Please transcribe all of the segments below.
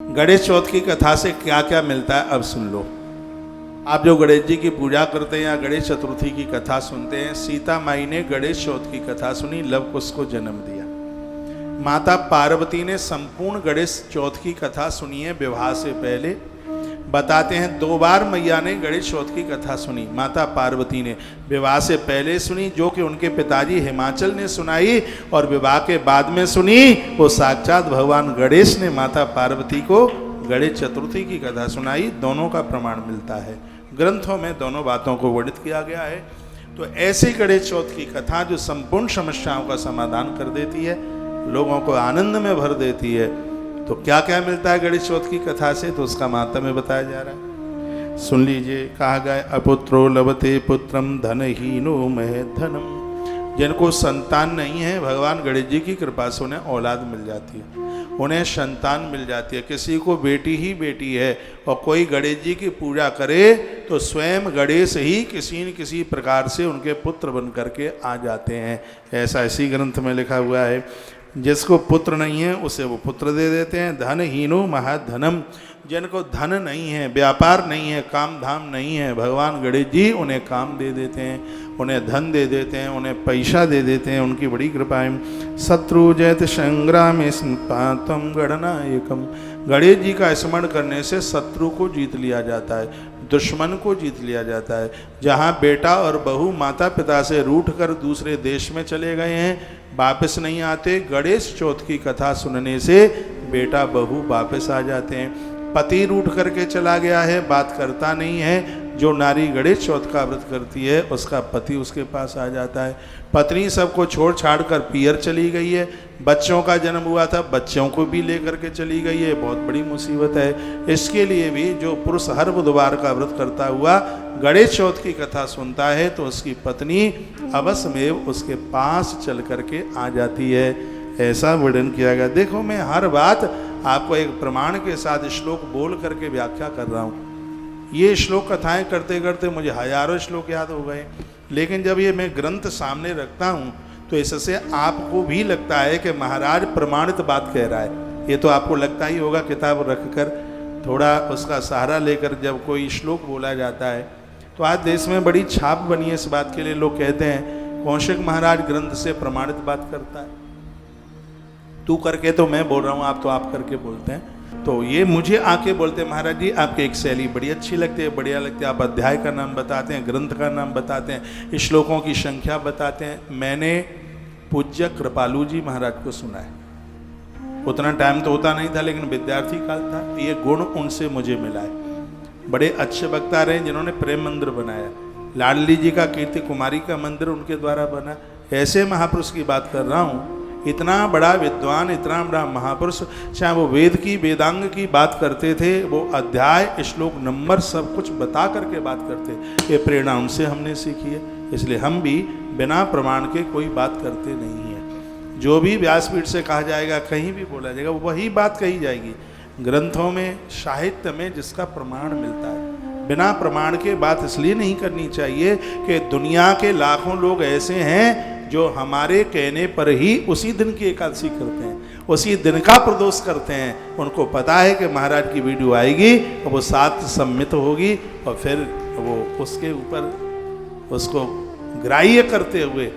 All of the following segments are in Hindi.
गणेश चौथ की कथा से क्या क्या मिलता है अब सुन लो। आप जो गणेश जी की पूजा करते हैं या गणेश चतुर्थी की कथा सुनते हैं, सीता माई ने गणेश चौथ की कथा सुनी, लव कुश को जन्म दिया। माता पार्वती ने संपूर्ण गणेश चौथ की कथा सुनी है विवाह से पहले। बताते हैं 2 बार मैया ने गणेश चौथ की कथा सुनी। माता पार्वती ने विवाह से पहले सुनी, जो कि उनके पिताजी हिमाचल ने सुनाई, और विवाह के बाद में सुनी वो साक्षात भगवान गणेश ने माता पार्वती को गणेश चतुर्थी की कथा सुनाई। दोनों का प्रमाण मिलता है, ग्रंथों में दोनों बातों को वर्णित किया गया है। तो ऐसी गणेश चौथ की कथा जो संपूर्ण समस्याओं का समाधान कर देती है, लोगों को आनंद में भर देती है। तो क्या क्या मिलता है गणेश चौथ की कथा से, तो उसका महात्म्य बताया जा रहा है। सुन लीजिए। कहा गया अपुत्रो लभते पुत्रम धनहीनो मह धनम। जिनको संतान नहीं है, भगवान गणेश जी की कृपा से उन्हें औलाद मिल जाती है, उन्हें संतान मिल जाती है। किसी को बेटी ही बेटी है और कोई गणेश जी की पूजा करे तो स्वयं गणेश ही किसी न किसी प्रकार से उनके पुत्र बन करके आ जाते हैं। ऐसा इसी ग्रंथ में लिखा हुआ है। जिसको पुत्र नहीं है उसे वो पुत्र दे देते हैं। धनहीनो महाधनम। जिनको धन नहीं है, व्यापार नहीं है, काम धाम नहीं है, भगवान गणेश जी उन्हें काम दे देते हैं, उन्हें धन दे देते हैं, उन्हें पैसा दे देते हैं। उनकी बड़ी कृपा है। शत्रु जयत संग्राम पातम गणनायकम। गणेश जी का स्मरण करने से शत्रु को जीत लिया जाता है, दुश्मन को जीत लिया जाता है। जहाँ बेटा और बहू माता पिता से रूठ कर दूसरे देश में चले गए हैं, वापस नहीं आते, गणेश चौथ की कथा सुनने से बेटा बहू वापस आ जाते हैं। पति रूठ करके चला गया है, बात करता नहीं है, जो नारी गणेश चौथ का व्रत करती है उसका पति उसके पास आ जाता है। पत्नी सबको छोड़ छाड़ कर पियर चली गई है, बच्चों का जन्म हुआ था, बच्चों को भी लेकर के चली गई है, बहुत बड़ी मुसीबत है। इसके लिए भी जो पुरुष हर बुधवार का व्रत करता हुआ गणेश चौथ की कथा सुनता है तो उसकी पत्नी अवश्य में उसके पास चल करके आ जाती है। ऐसा वर्णन किया गया। देखो, मैं हर बात आपको एक प्रमाण के साथ श्लोक बोल करके व्याख्या कर रहा हूँ। ये श्लोक कथाएं करते करते मुझे हजारों श्लोक याद हो गए, लेकिन जब ये मैं ग्रंथ सामने रखता हूँ तो इससे आपको भी लगता है कि महाराज प्रमाणित बात कह रहा है। ये तो आपको लगता ही होगा, किताब रखकर थोड़ा उसका सहारा लेकर जब कोई श्लोक बोला जाता है तो आज देश में बड़ी छाप बनी है इस बात के लिए। लोग कहते हैं कौशिक महाराज ग्रंथ से प्रमाणित बात करता है। तू करके तो मैं बोल रहा हूँ, आप तो आप करके बोलते हैं। तो ये मुझे आके बोलते हैं महाराज जी आपकी एक शैली बड़ी अच्छी लगती है, बढ़िया लगती है। आप अध्याय का नाम बताते हैं, ग्रंथ का नाम बताते हैं, श्लोकों की संख्या बताते हैं। मैंने पूज्य कृपालू जी महाराज को सुना है। उतना टाइम तो होता नहीं था, लेकिन विद्यार्थी काल था। ये गुण उनसे मुझे मिला है। बड़े अच्छे वक्ता रहे जिन्होंने प्रेम मंदिर बनाया। लाडली जी का कीर्ति कुमारी का मंदिर उनके द्वारा बना। ऐसे महापुरुष की बात कर रहा हूँ। इतना बड़ा विद्वान, इतना बड़ा महापुरुष, चाहे वो वेद की वेदांग की बात करते थे, वो अध्याय श्लोक नंबर सब कुछ बता करके बात करते। ये प्रेरणा उनसे हमने सीखी है। इसलिए हम भी बिना प्रमाण के कोई बात करते नहीं है। जो भी व्यासपीठ से कहा जाएगा, कहीं भी बोला जाएगा, वही बात कही जाएगी। ग्रंथों में, साहित्य में जिसका प्रमाण मिलता है। बिना प्रमाण के बात इसलिए नहीं करनी चाहिए कि दुनिया के लाखों लोग ऐसे हैं जो हमारे कहने पर ही उसी दिन की एकादशी करते हैं, उसी दिन का प्रदोष करते हैं। उनको पता है कि महाराज की वीडियो आएगी और वो साथ सम्मित होगी, और फिर वो उसके ऊपर उसको ग्राह्य करते हुए,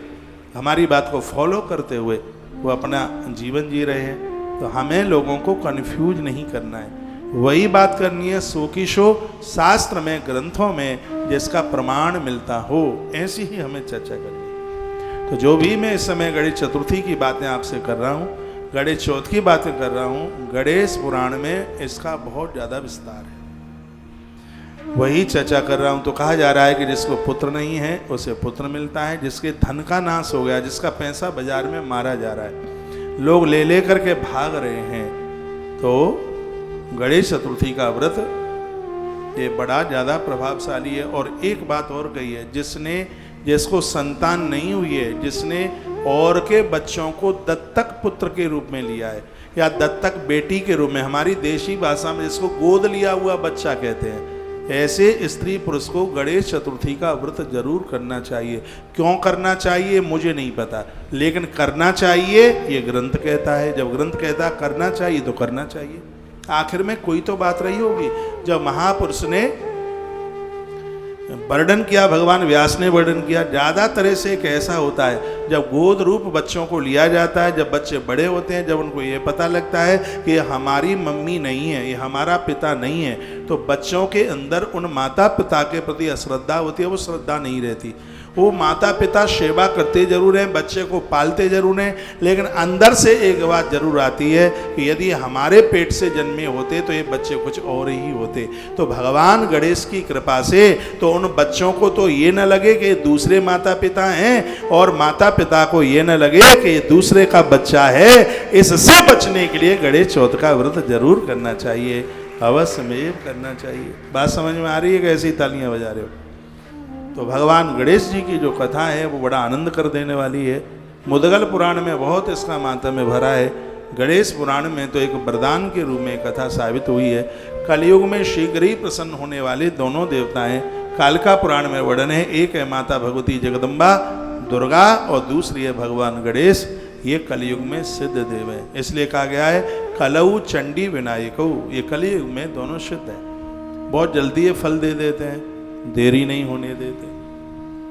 हमारी बात को फॉलो करते हुए वो अपना जीवन जी रहे हैं। तो हमें लोगों को कन्फ्यूज नहीं करना है, वही बात करनी है सो की शो, शास्त्र में, ग्रंथों में जिसका प्रमाण मिलता हो, ऐसी ही हमें चर्चा करनी है। तो जो भी मैं इस समय गणेश चतुर्थी की बातें आपसे कर रहा हूँ, गणेश चौथ की बातें कर रहा हूँ, गणेश पुराण में इसका बहुत ज़्यादा विस्तार है, वही चर्चा कर रहा हूँ। तो कहा जा रहा है कि जिसको पुत्र नहीं है उसे पुत्र मिलता है, जिसके धन का नाश हो गया, जिसका पैसा बाजार में मारा जा रहा है, लोग ले ले करके भाग रहे हैं, तो गणेश चतुर्थी का व्रत ये बड़ा ज़्यादा प्रभावशाली है। और एक बात और कही है, जिसको संतान नहीं हुई है, जिसने और के बच्चों को दत्तक पुत्र के रूप में लिया है या दत्तक बेटी के रूप में, हमारी देशी भाषा में जिसको गोद लिया हुआ बच्चा कहते हैं, ऐसे स्त्री पुरुष को गणेश चतुर्थी का व्रत जरूर करना चाहिए। क्यों करना चाहिए मुझे नहीं पता, लेकिन करना चाहिए ये ग्रंथ कहता है। जब ग्रंथ कहता है करना चाहिए तो करना चाहिए। आखिर में कोई तो बात रही होगी। जब महापुरुष ने वर्णन किया, भगवान व्यास ने वर्णन किया, ज़्यादा तरह से एक ऐसा होता है जब गोद रूप बच्चों को लिया जाता है, जब बच्चे बड़े होते हैं, जब उनको ये पता लगता है कि ये हमारी मम्मी नहीं है, ये हमारा पिता नहीं है, तो बच्चों के अंदर उन माता पिता के प्रति अश्रद्धा होती है, वो श्रद्धा नहीं रहती। वो माता पिता सेवा करते जरूर हैं, बच्चे को पालते जरूर हैं, लेकिन अंदर से एक बात जरूर आती है कि यदि हमारे पेट से जन्मे होते तो ये बच्चे कुछ और ही होते। तो भगवान गणेश की कृपा से तो उन बच्चों को तो ये न लगे कि दूसरे माता पिता हैं, और माता पिता को ये न लगे कि दूसरे का बच्चा है। इससे बचने के लिए गणेश चौथ का व्रत जरूर करना चाहिए, अवश्य में करना चाहिए। बात समझ में आ रही है? कैसी तालियां बजा रहे हो? तो भगवान गणेश जी की जो कथा है वो बड़ा आनंद कर देने वाली है। मुद्गल पुराण में बहुत इसका मातम्य भरा है। गणेश पुराण में तो एक वरदान के रूप में कथा साबित हुई है। कलयुग में शीघ्र ही प्रसन्न होने वाले दोनों देवता हैं। कालिका पुराण में वर्णन है, एक है माता भगवती जगदम्बा दुर्गा और दूसरी है भगवान गणेश। ये कलयुग में सिद्ध देव है, इसलिए कहा गया है कलऊ चंडी विनायकऊ। ये कलयुग में दोनों सिद्ध है, बहुत जल्दी ये फल दे देते हैं, देरी नहीं होने देते।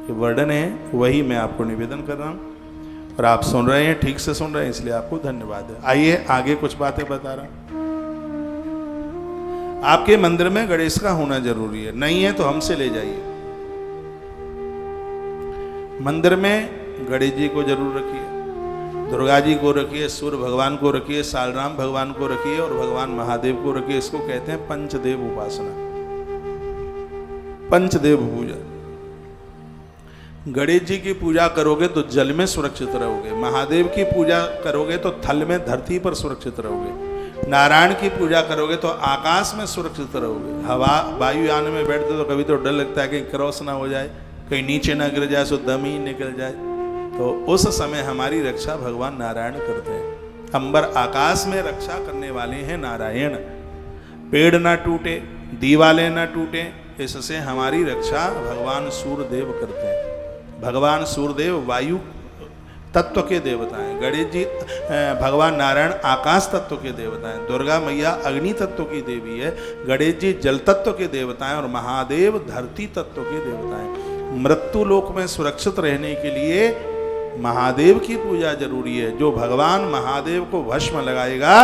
ये वर्णन है, वही मैं आपको निवेदन कर रहा हूँ और आप सुन रहे हैं, ठीक से सुन रहे हैं, इसलिए आपको धन्यवाद है। आइए आगे कुछ बातें बता रहा हूँ। आपके मंदिर में गणेश का होना जरूरी है, नहीं है तो हमसे ले जाइए। मंदिर में गणेश जी को जरूर रखिए, दुर्गा जी को रखिए, सूर्य भगवान को रखिए, सालराम भगवान को रखिए और भगवान महादेव को रखिए। इसको कहते हैं पंचदेव उपासना, पंचदेव पूजा। गणेश जी की पूजा करोगे तो जल में सुरक्षित रहोगे, महादेव की पूजा करोगे तो थल में धरती पर सुरक्षित रहोगे, नारायण की पूजा करोगे तो आकाश में सुरक्षित रहोगे। हवा वायुयान में बैठते तो कभी तो डर लगता है कहीं क्रॉस ना हो जाए, कहीं नीचे ना गिर जाए, सो दम ही निकल जाए। तो उस समय हमारी रक्षा भगवान नारायण करते हैं। अंबर आकाश में रक्षा करने वाले हैं नारायण। पेड़ ना टूटे, दीवाले ना टूटे, इससे हमारी रक्षा भगवान सूर्यदेव करते हैं। भगवान सूर्यदेव वायु तत्व के देवता हैं, गणेश जी भगवान नारायण आकाश तत्व के देवता हैं, दुर्गा मैया अग्नि तत्व की देवी है, गणेश जी जल तत्व के देवता हैं और महादेव धरती तत्व के देवता हैं। मृत्यु लोक में सुरक्षित रहने के लिए महादेव की पूजा जरूरी है। जो भगवान महादेव को भस्म लगाएगा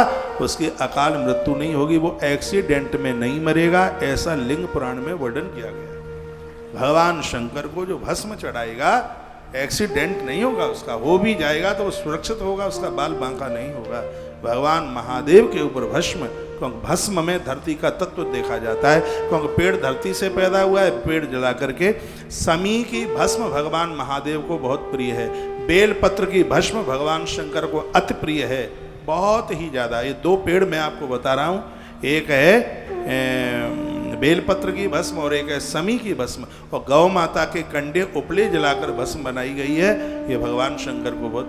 उसकी अकाल मृत्यु नहीं होगी, वो एक्सीडेंट में नहीं मरेगा, ऐसा लिंग पुराण में वर्णन किया गया। भगवान शंकर को जो भस्म चढ़ाएगा एक्सीडेंट नहीं होगा, उसका हो भी जाएगा तो वो सुरक्षित होगा, उसका बाल बांका नहीं होगा। भगवान महादेव के ऊपर भस्म, क्योंकि भस्म में धरती का तत्व देखा जाता है, क्योंकि पेड़ धरती से पैदा हुआ है, पेड़ जला करके। समी की भस्म भगवान महादेव को बहुत प्रिय है, बेल पत्र की भस्म भगवान शंकर को अति प्रिय है, बहुत ही ज़्यादा। ये दो पेड़ मैं आपको बता रहा हूँ, एक है बेलपत्र की भस्म और एक है समी की भस्म, और गौ माता के कंडे उपले जलाकर भस्म बनाई गई है, ये भगवान शंकर को बहुत